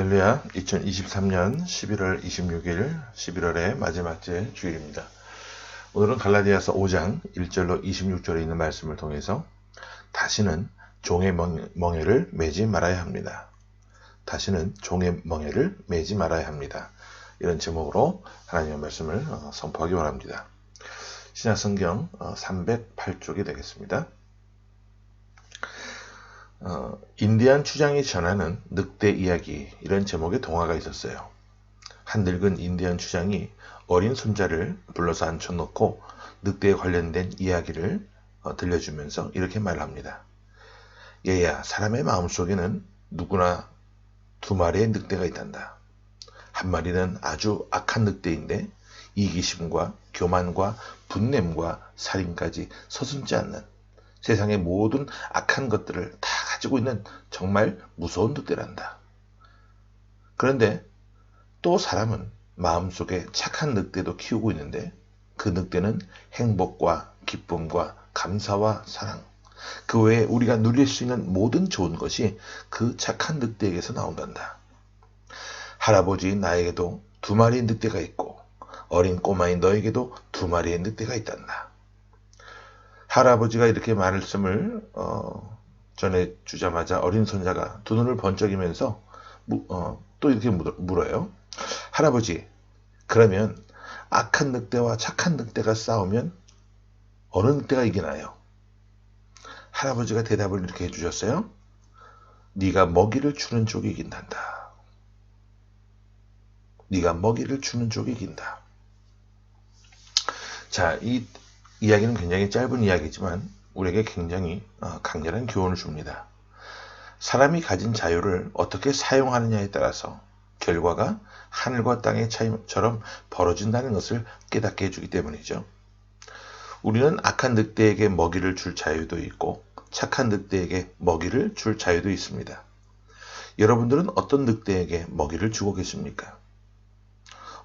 할렐루야. 2023년 11월 26일 11월의 마지막 주일입니다. 오늘은 갈라디아서 5장 1절로 26절에 있는 말씀을 통해서 다시는 종의 멍에를 매지 말아야 합니다. 다시는 종의 멍에를 매지 말아야 합니다. 이런 제목으로 하나님의 말씀을 선포하기 원합니다. 신약성경 308쪽이 되겠습니다. 인디안 추장이 전하는 늑대 이야기, 이런 제목의 동화가 있었어요. 한 늙은 인디안 추장이 어린 손자를 불러서 앉혀놓고 늑대에 관련된 이야기를 들려주면서 이렇게 말합니다. 얘야, 사람의 마음속에는 누구나 두 마리의 늑대가 있단다. 한 마리는 아주 악한 늑대인데 이기심과 교만과 분냄과 살인까지 서슴지 않는 세상의 모든 악한 것들을 다 가지고 있는 정말 무서운 늑대란다. 그런데 또 사람은 마음속에 착한 늑대도 키우고 있는데 그 늑대는 행복과 기쁨과 감사와 사랑, 그 외에 우리가 누릴 수 있는 모든 좋은 것이 그 착한 늑대에게서 나온단다. 할아버지 나에게도 두 마리의 늑대가 있고 어린 꼬마인 너에게도 두 마리의 늑대가 있단다. 할아버지가 이렇게 말씀을 전해주자마자 어린 손자가 두 눈을 번쩍이면서 또 이렇게 물어요. 할아버지, 그러면 악한 늑대와 착한 늑대가 싸우면 어느 늑대가 이기나요? 할아버지가 대답을 이렇게 해주셨어요. 네가 먹이를 주는 쪽이 이긴단다. 네가 먹이를 주는 쪽이 이긴다. 자, 이 이야기는 굉장히 짧은 이야기지만 우리에게 굉장히 강렬한 교훈을 줍니다. 사람이 가진 자유를 어떻게 사용하느냐에 따라서 결과가 하늘과 땅의 차이처럼 벌어진다는 것을 깨닫게 해주기 때문이죠. 우리는 악한 늑대에게 먹이를 줄 자유도 있고 착한 늑대에게 먹이를 줄 자유도 있습니다. 여러분들은 어떤 늑대에게 먹이를 주고 계십니까?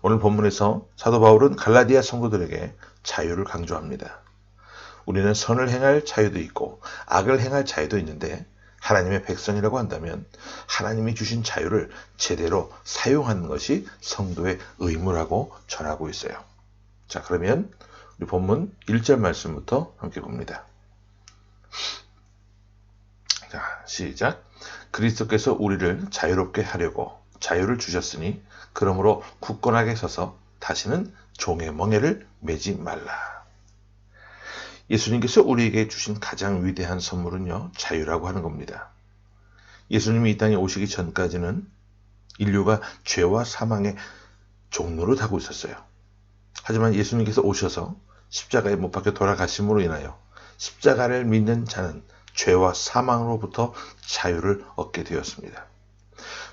오늘 본문에서 사도 바울은 갈라디아 성도들에게 자유를 강조합니다. 우리는 선을 행할 자유도 있고 악을 행할 자유도 있는데 하나님의 백성이라고 한다면 하나님이 주신 자유를 제대로 사용하는 것이 성도의 의무라고 전하고 있어요. 자, 그러면 우리 본문 1절 말씀부터 함께 봅니다. 자, 시작. 그리스도께서 우리를 자유롭게 하려고 자유를 주셨으니 그러므로 굳건하게 서서 다시는 종의 멍에를 매지 말라. 예수님께서 우리에게 주신 가장 위대한 선물은요, 자유라고 하는 겁니다. 예수님이 이 땅에 오시기 전까지는 인류가 죄와 사망의 종로를 타고 있었어요. 하지만 예수님께서 오셔서 십자가에 못 박혀 돌아가심으로 인하여 십자가를 믿는 자는 죄와 사망으로부터 자유를 얻게 되었습니다.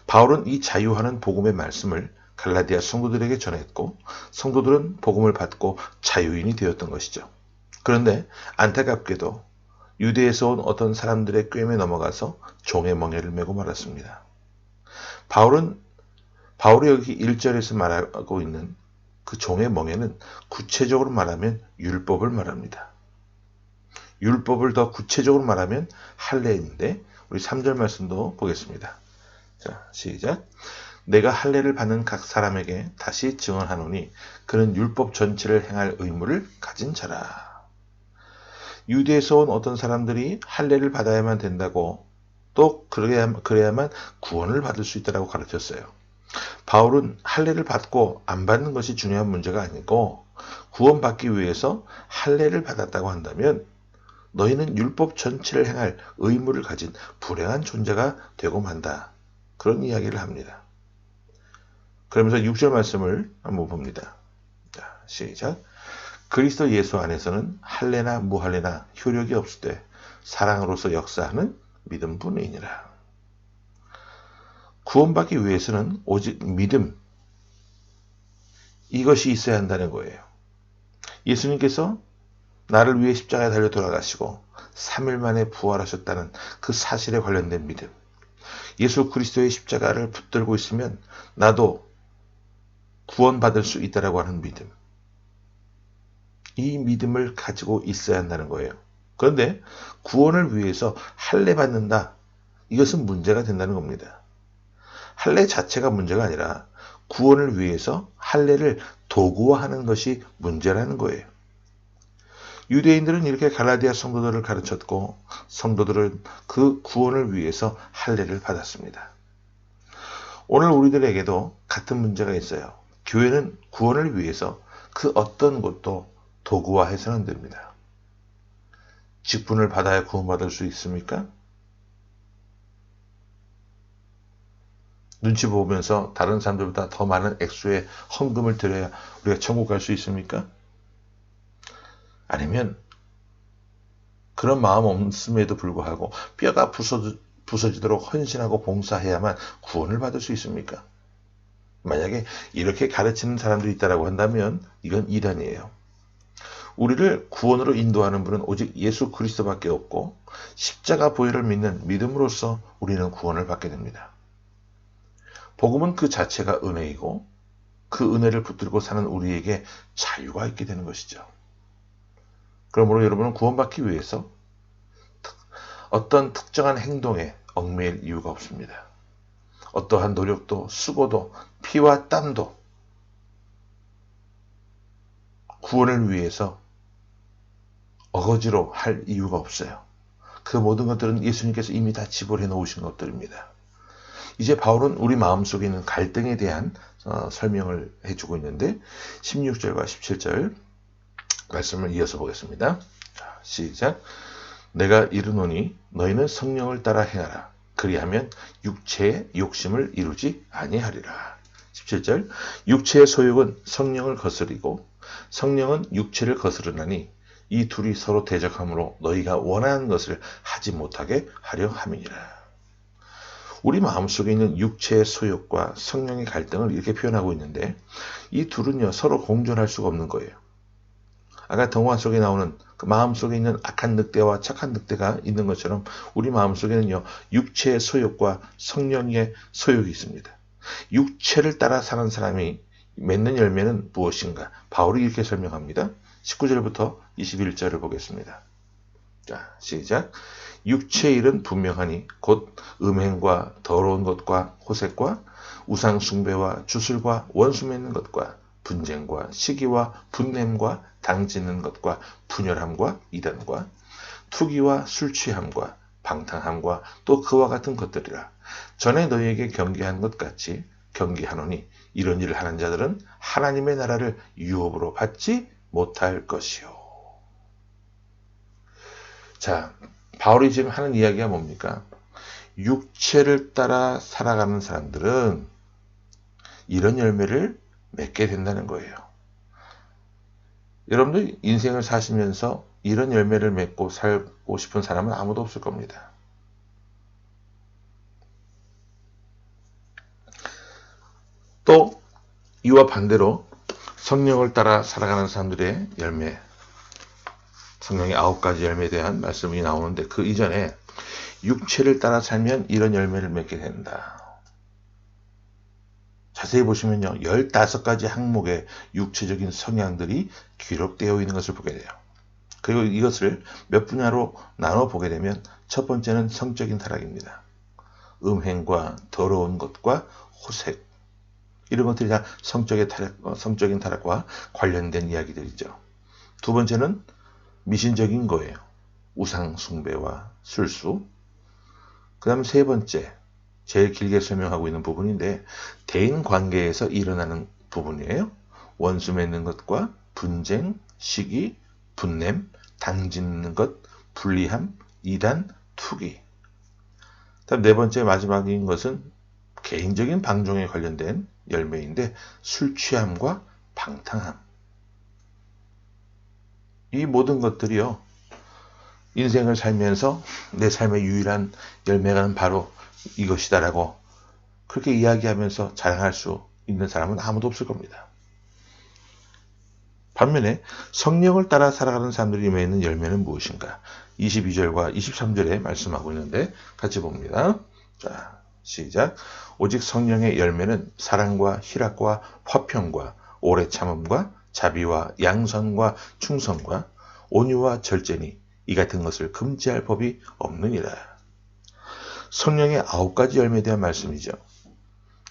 바울은 이 자유하는 복음의 말씀을 갈라디아 성도들에게 전했고 성도들은 복음을 받고 자유인이 되었던 것이죠. 그런데 안타깝게도 유대에서 온 어떤 사람들의 꾀임에 넘어가서 종의 멍에를 메고 말았습니다. 바울이 여기 1절에서 말하고 있는 그 종의 멍에는 구체적으로 말하면 율법을 말합니다. 율법을 더 구체적으로 말하면 할례인데 우리 3절 말씀도 보겠습니다. 자, 시작. 내가 할례를 받는 각 사람에게 다시 증언하노니 그는 율법 전체를 행할 의무를 가진 자라. 유대에서 온 어떤 사람들이 할례를 받아야만 된다고 또 그래야만 구원을 받을 수 있다고 가르쳤어요. 바울은 할례를 받고 안 받는 것이 중요한 문제가 아니고 구원받기 위해서 할례를 받았다고 한다면 너희는 율법 전체를 행할 의무를 가진 불행한 존재가 되고 만다. 그런 이야기를 합니다. 그러면서 6절 말씀을 한번 봅니다. 자, 시작. 그리스도 예수 안에서는 할례나 무할례나 효력이 없을 때 사랑으로서 역사하는 믿음뿐이니라. 구원받기 위해서는 오직 믿음, 이것이 있어야 한다는 거예요. 예수님께서 나를 위해 십자가에 달려 돌아가시고 3일 만에 부활하셨다는 그 사실에 관련된 믿음, 예수 그리스도의 십자가를 붙들고 있으면 나도 구원받을 수 있다라고 하는 믿음, 이 믿음을 가지고 있어야 한다는 거예요. 그런데 구원을 위해서 할례 받는다, 이것은 문제가 된다는 겁니다. 할례 자체가 문제가 아니라 구원을 위해서 할례를 도구화하는 것이 문제라는 거예요. 유대인들은 이렇게 갈라디아 성도들을 가르쳤고 성도들은 그 구원을 위해서 할례를 받았습니다. 오늘 우리들에게도 같은 문제가 있어요. 교회는 구원을 위해서 그 어떤 것도 도구화해서는 안 됩니다. 직분을 받아야 구원받을 수 있습니까? 눈치 보면서 다른 사람들보다 더 많은 액수의 헌금을 드려야 우리가 천국 갈 수 있습니까? 아니면 그런 마음 없음에도 불구하고 뼈가 부서지도록 헌신하고 봉사해야만 구원을 받을 수 있습니까? 만약에 이렇게 가르치는 사람들이 있다고 한다면 이건 이단이에요. 우리를 구원으로 인도하는 분은 오직 예수 그리스도밖에 없고 십자가 보혈을 믿는 믿음으로써 우리는 구원을 받게 됩니다. 복음은 그 자체가 은혜이고 그 은혜를 붙들고 사는 우리에게 자유가 있게 되는 것이죠. 그러므로 여러분은 구원받기 위해서 어떤 특정한 행동에 얽매일 이유가 없습니다. 어떠한 노력도 수고도 피와 땀도 구원을 위해서 어거지로 할 이유가 없어요. 그 모든 것들은 예수님께서 이미 다 지불해 놓으신 것들입니다. 이제 바울은 우리 마음속에 있는 갈등에 대한 설명을 해주고 있는데 16절과 17절 말씀을 이어서 보겠습니다. 자, 시작. 내가 이르노니 너희는 성령을 따라 행하라. 그리하면 육체의 욕심을 이루지 아니하리라. 17절. 육체의 소욕은 성령을 거스리고 성령은 육체를 거스르나니 이 둘이 서로 대적하므로 너희가 원하는 것을 하지 못하게 하려 함이니라. 우리 마음속에 있는 육체의 소욕과 성령의 갈등을 이렇게 표현하고 있는데 이 둘은요 서로 공존할 수가 없는 거예요. 아까 동화 속에 나오는 그 마음속에 있는 악한 늑대와 착한 늑대가 있는 것처럼 우리 마음속에는요 육체의 소욕과 성령의 소욕이 있습니다. 육체를 따라 사는 사람이 맺는 열매는 무엇인가? 바울이 이렇게 설명합니다. 19절부터 21절을 보겠습니다. 자, 시작. 육체의 일은 분명하니 곧 음행과 더러운 것과 호색과 우상 숭배와 주술과 원수 맺는 것과 분쟁과 시기와 분냄과 당짓는 것과 분열함과 이단과 투기와 술 취함과 방탕함과 또 그와 같은 것들이라. 전에 너희에게 경계한 것 같이 경계하노니 이런 일을 하는 자들은 하나님의 나라를 유업으로 받지 못할 것이요. 자, 바울이 지금 하는 이야기가 뭡니까? 육체를 따라 살아가는 사람들은 이런 열매를 맺게 된다는 거예요. 여러분들 인생을 사시면서 이런 열매를 맺고 살고 싶은 사람은 아무도 없을 겁니다. 또 이와 반대로 성령을 따라 살아가는 사람들의 열매, 성령의 9가지 열매에 대한 말씀이 나오는데 그 이전에 육체를 따라 살면 이런 열매를 맺게 된다. 자세히 보시면요 15가지 항목의 육체적인 성향들이 기록되어 있는 것을 보게 돼요. 그리고 이것을 몇 분야로 나눠 보게 되면 첫 번째는 성적인 타락입니다. 음행과 더러운 것과 호색, 이런 것들이 다 성적인 타락과 관련된 이야기들이죠. 두 번째는 미신적인 거예요. 우상 숭배와 술수. 그 다음 세 번째, 제일 길게 설명하고 있는 부분인데 대인 관계에서 일어나는 부분이에요. 원수 맺는 것과 분쟁, 시기, 분냄, 당짓는 것, 불리함, 이단, 투기. 다음 네 번째 마지막인 것은 개인적인 방종에 관련된 열매인데 술 취함과 방탕함. 이 모든 것들이요 인생을 살면서 내 삶의 유일한 열매가 바로 이것이다라고 그렇게 이야기하면서 자랑할 수 있는 사람은 아무도 없을 겁니다. 반면에 성령을 따라 살아가는 사람들이 맺는 열매는 무엇인가? 22절과 23절에 말씀하고 있는데 같이 봅니다. 자, 시작. 오직 성령의 열매는 사랑과 희락과 화평과 오래 참음과 자비와 양선과 충성과 온유와 절제니 이 같은 것을 금지할 법이 없느니라. 성령의 9가지 열매에 대한 말씀이죠.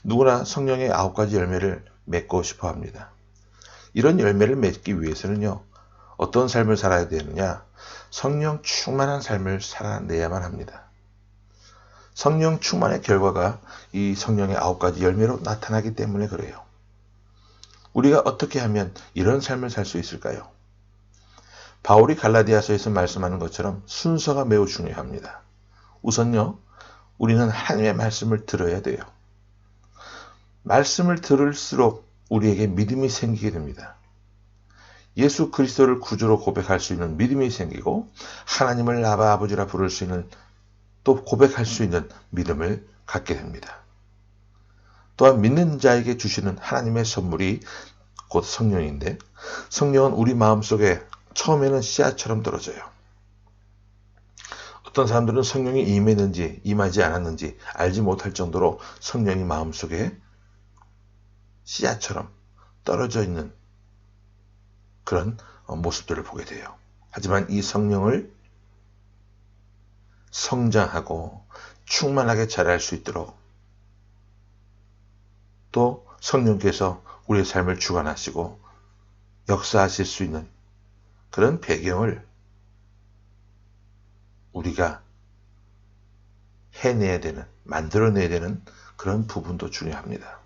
누구나 성령의 9가지 열매를 맺고 싶어 합니다. 이런 열매를 맺기 위해서는요, 어떤 삶을 살아야 되느냐? 성령 충만한 삶을 살아내야만 합니다. 성령 충만의 결과가 이 성령의 9가지 열매로 나타나기 때문에 그래요. 우리가 어떻게 하면 이런 삶을 살 수 있을까요? 바울이 갈라디아서에서 말씀하는 것처럼 순서가 매우 중요합니다. 우선요, 우리는 하나님의 말씀을 들어야 돼요. 말씀을 들을수록 우리에게 믿음이 생기게 됩니다. 예수 그리스도를 구주로 고백할 수 있는 믿음이 생기고 하나님을 아바 아버지라 부를 수 있는, 또 고백할 수 있는 믿음을 갖게 됩니다. 또한 믿는 자에게 주시는 하나님의 선물이 곧 성령인데, 성령은 우리 마음속에 처음에는 씨앗처럼 떨어져요. 어떤 사람들은 성령이 임했는지 임하지 않았는지 알지 못할 정도로 성령이 마음속에 씨앗처럼 떨어져 있는 그런 모습들을 보게 돼요. 하지만 이 성령을 성장하고 충만하게 자랄 수 있도록, 또 성령께서 우리의 삶을 주관하시고 역사하실 수 있는 그런 배경을 우리가 해내야 되는, 만들어내야 되는 그런 부분도 중요합니다.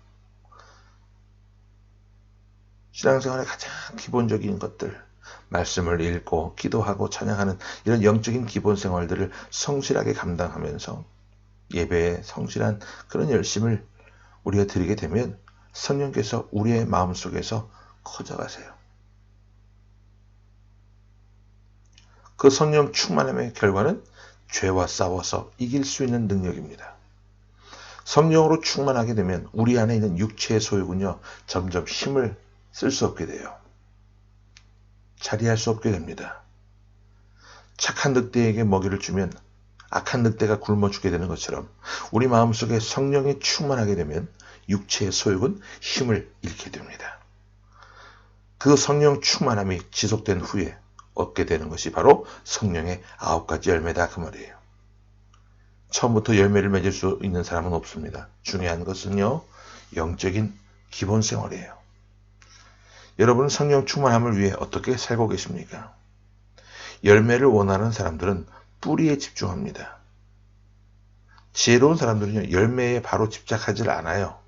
신앙생활의 가장 기본적인 것들, 말씀을 읽고 기도하고 찬양하는 이런 영적인 기본 생활들을 성실하게 감당하면서 예배에 성실한 그런 열심을 우리가 드리게 되면 성령께서 우리의 마음속에서 커져가세요. 그 성령 충만함의 결과는 죄와 싸워서 이길 수 있는 능력입니다. 성령으로 충만하게 되면 우리 안에 있는 육체의 소욕은요, 점점 힘을 쓸 수 없게 돼요. 자리할 수 없게 됩니다. 착한 늑대에게 먹이를 주면 악한 늑대가 굶어 죽게 되는 것처럼 우리 마음속에 성령이 충만하게 되면 육체의 소욕은 힘을 잃게 됩니다. 그 성령 충만함이 지속된 후에 얻게 되는 것이 바로 성령의 9가지 열매다, 그 말이에요. 처음부터 열매를 맺을 수 있는 사람은 없습니다. 중요한 것은요, 영적인 기본 생활이에요. 여러분은 성령 충만함을 위해 어떻게 살고 계십니까? 열매를 원하는 사람들은 뿌리에 집중합니다. 지혜로운 사람들은요, 열매에 바로 집착하지 않아요.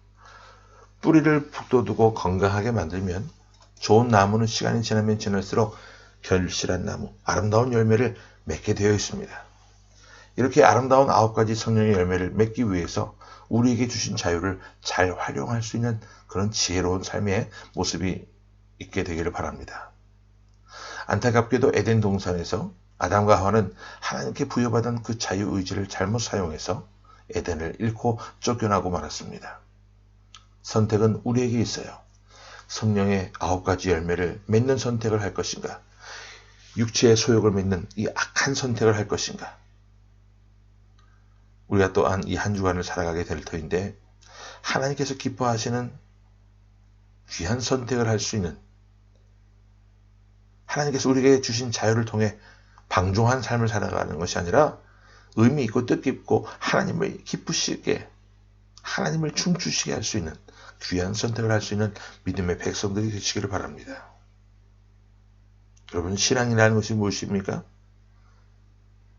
뿌리를 북돋우고 건강하게 만들면 좋은 나무는 시간이 지나면 지날수록 결실한 나무, 아름다운 열매를 맺게 되어 있습니다. 이렇게 아름다운 9가지 성령의 열매를 맺기 위해서 우리에게 주신 자유를 잘 활용할 수 있는 그런 지혜로운 삶의 모습이 있게 되기를 바랍니다. 안타깝게도 에덴 동산에서 아담과 하와는 하나님께 부여받은 그 자유의지를 잘못 사용해서 에덴을 잃고 쫓겨나고 말았습니다. 선택은 우리에게 있어요. 성령의 9가지 열매를 맺는 선택을 할 것인가? 육체의 소욕을 맺는 이 악한 선택을 할 것인가? 우리가 또한 이 한 주간을 살아가게 될 터인데, 하나님께서 기뻐하시는 귀한 선택을 할 수 있는, 하나님께서 우리에게 주신 자유를 통해 방종한 삶을 살아가는 것이 아니라 의미 있고 뜻깊고 하나님을 기쁘시게, 하나님을 춤추시게 할 수 있는 귀한 선택을 할 수 있는 믿음의 백성들이 되시기를 바랍니다. 여러분, 신앙이라는 것이 무엇입니까?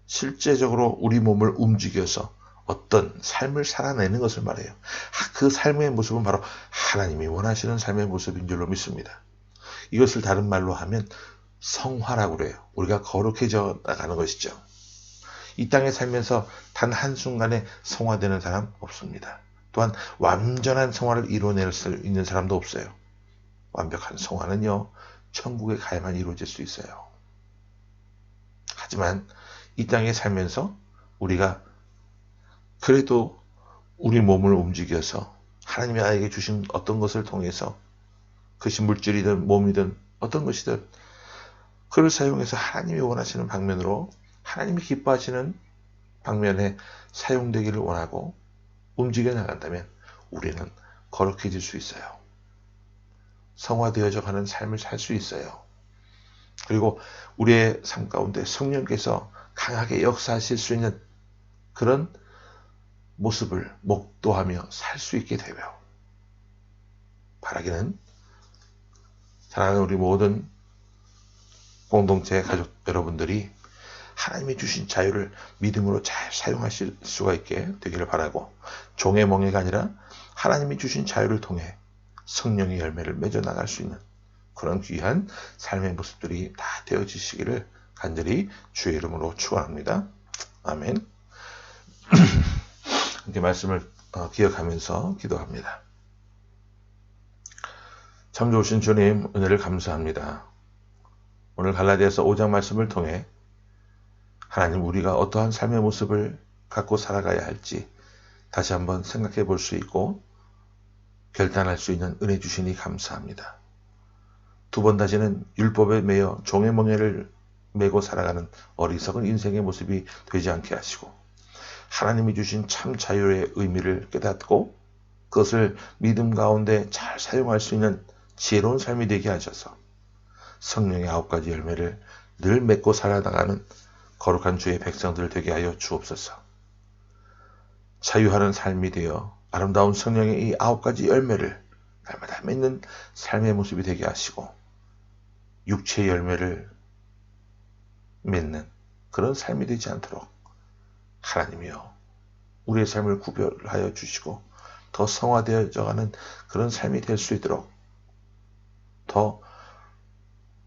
실제적으로 우리 몸을 움직여서 어떤 삶을 살아내는 것을 말해요. 그 삶의 모습은 바로 하나님이 원하시는 삶의 모습인 줄로 믿습니다. 이것을 다른 말로 하면 성화라고 그래요. 우리가 거룩해져 나가는 것이죠. 이 땅에 살면서 단 한순간에 성화되는 사람 없습니다. 또한 완전한 성화를 이뤄낼 수 있는 사람도 없어요. 완벽한 성화는요, 천국에 가야만 이루어질 수 있어요. 하지만 이 땅에 살면서 우리가 그래도 우리 몸을 움직여서 하나님이 나에게 주신 어떤 것을 통해서, 그것이 물질이든 몸이든 어떤 것이든 그를 사용해서 하나님이 원하시는 방면으로, 하나님이 기뻐하시는 방면에 사용되기를 원하고 움직여 나간다면 우리는 거룩해질 수 있어요. 성화되어져 가는 삶을 살 수 있어요. 그리고 우리의 삶 가운데 성령께서 강하게 역사하실 수 있는 그런 모습을 목도하며 살 수 있게 되고요. 바라기는 사랑하는 우리 모든 공동체 가족 여러분들이 하나님이 주신 자유를 믿음으로 잘 사용하실 수가 있게 되기를 바라고, 종의 멍에가 아니라 하나님이 주신 자유를 통해 성령의 열매를 맺어 나갈 수 있는 그런 귀한 삶의 모습들이 다 되어지시기를 간절히 주의 이름으로 축원합니다. 아멘. 이렇게 말씀을 기억하면서 기도합니다. 참 좋으신 주님, 은혜를 감사합니다. 오늘 갈라디아서 5장 말씀을 통해 하나님, 우리가 어떠한 삶의 모습을 갖고 살아가야 할지 다시 한번 생각해 볼 수 있고 결단할 수 있는 은혜 주시니 감사합니다. 두 번 다시는 율법에 매여 종의 멍에를 메고 살아가는 어리석은 인생의 모습이 되지 않게 하시고, 하나님이 주신 참 자유의 의미를 깨닫고 그것을 믿음 가운데 잘 사용할 수 있는 지혜로운 삶이 되게 하셔서 성령의 9가지 열매를 늘 맺고 살아나가는 거룩한 주의 백성들 되게 하여 주옵소서. 자유하는 삶이 되어 아름다운 성령의 이 9가지 열매를 날마다 맺는 삶의 모습이 되게 하시고, 육체의 열매를 맺는 그런 삶이 되지 않도록 하나님이여 우리의 삶을 구별하여 주시고 더 성화되어져가는 그런 삶이 될 수 있도록 더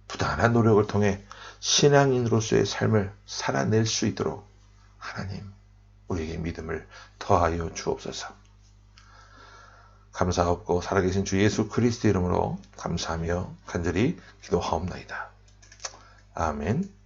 부단한 노력을 통해 신앙인으로서의 삶을 살아낼 수 있도록 하나님 우리에게 믿음을 더하여 주옵소서. 감사하옵고 살아계신 주 예수 그리스도 이름으로 감사하며 간절히 기도하옵나이다. 아멘.